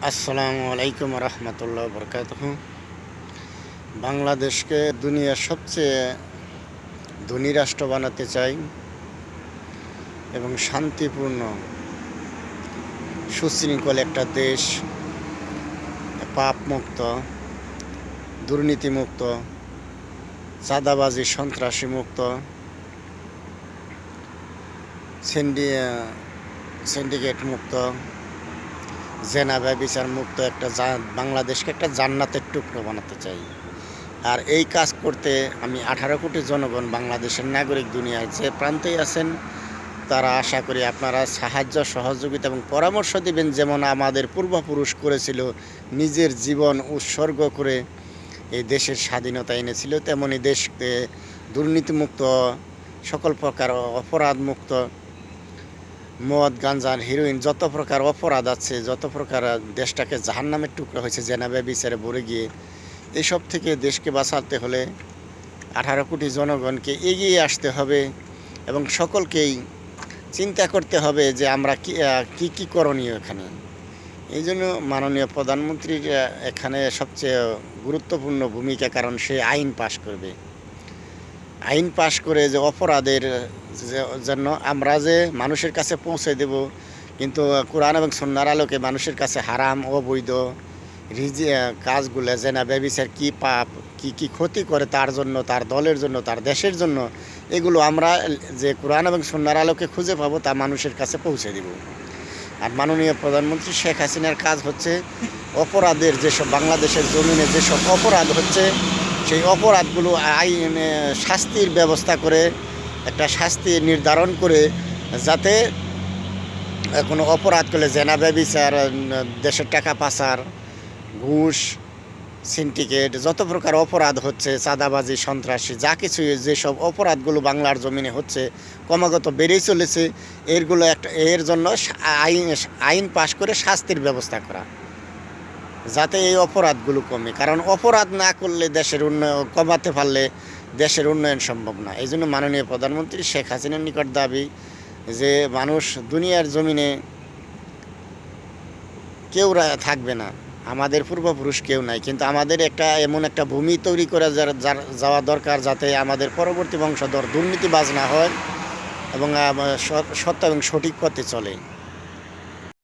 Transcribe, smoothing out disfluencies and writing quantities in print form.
আসসালামু আলাইকুম রহমতুল্লাহ বরকাতুহ। বাংলাদেশকে দুনিয়ার সবচেয়ে ধনী রাষ্ট্র বানাতে চাই এবং শান্তিপূর্ণ সুশৃঙ্খল একটা দেশ, পাপমুক্ত, দুর্নীতিমুক্ত, চাঁদাবাজি সন্ত্রাসী মুক্ত, সিন্ডিকেট মুক্ত, জেনা ব্যভিচার মুক্ত একটা বাংলাদেশকে একটা জান্নাতের টুকরো বানাতে চাই। আর এই কাজ করতে আমি 18 কোটি জনগণ, বাংলাদেশের নাগরিক, দুনিয়ায় যে প্রান্তেই আছেন তারা আশা করি আপনারা সাহায্য, সহযোগিতা এবং পরামর্শ দিবেন। যেমন আমাদের পূর্বপুরুষ করেছিল, নিজের জীবন উৎসর্গ করে এই দেশের স্বাধীনতা এনেছিল, তেমনি দেশকে দুর্নীতিমুক্ত, সকল প্রকার অপরাধ মুক্ত, মদ, গাঞ্জা, হিরোইন, যত প্রকার অপরাধ আছে, যত প্রকার দেশটাকে জাহান্নামের টুকরো হয়েছে জেনা ব্যভিচারে ভরে গিয়ে, এসব থেকে দেশকে বাঁচাতে হলে 18 কোটি জনগণকে এগিয়ে আসতে হবে এবং সকলকেই চিন্তা করতে হবে যে আমরা কি করণীয় এখানে। এই জন্য মাননীয় প্রধানমন্ত্রীর এখানে সবচেয়ে গুরুত্বপূর্ণ ভূমিকা, কারণ সে আইন পাশ করবে। আইন পাশ করে যে অপরাধের জন্য আমরা যে মানুষের কাছে পৌঁছে দেব, কিন্তু কোরআন এবং সুন্নাহর আলোকে মানুষের কাছে হারাম, অবৈধ কাজগুলো, জেনা ব্যভিচার কি পাপ, কি ক্ষতি করে তার জন্য, তার দলের জন্য, তার দেশের জন্য, এগুলো আমরা যে কোরআন এবং সুন্নাহর আলোকে খুঁজে পাবো তা মানুষের কাছে পৌঁছে দেব। আর মাননীয় প্রধানমন্ত্রী শেখ হাসিনার কাজ হচ্ছে অপরাধের যেসব, বাংলাদেশের জমিনে যেসব অপরাধ হচ্ছে সেই অপরাধগুলো আইনে শাস্তির ব্যবস্থা করে, একটা শাস্তি নির্ধারণ করে, যাতে কোনো অপরাধ করলে জেনা ব্যভিচার, দেশের টাকা পাচার, ঘুষ, সিন্ডিকেট, যত প্রকার অপরাধ হচ্ছে, চাঁদাবাজি, সন্ত্রাসী, যা কিছু যেসব অপরাধগুলো বাংলার জমিনে হচ্ছে, ক্রমাগত বেড়েই চলেছে, এর জন্য আইন পাশ করে শাস্তির ব্যবস্থা করা, যাতে এই অপরাধগুলো কমে। কারণ অপরাধ না করলে দেশের উন্নয়ন, কমাতে পারলে দেশের উন্নয়ন সম্ভব না। এই জন্য মাননীয় প্রধানমন্ত্রী শেখ হাসিনার নিকট দাবি যে মানুষ, দুনিয়ার জমিনে কেউ থাকবে না, আমাদের পূর্বপুরুষ কেউ নাই, কিন্তু আমাদের এমন একটা ভূমি তৈরি করে যাওয়া দরকার, যাতে আমাদের পরবর্তী বংশধর দুর্নীতিবাজ না হয় এবং সত্য এবং সঠিক পথে চলে।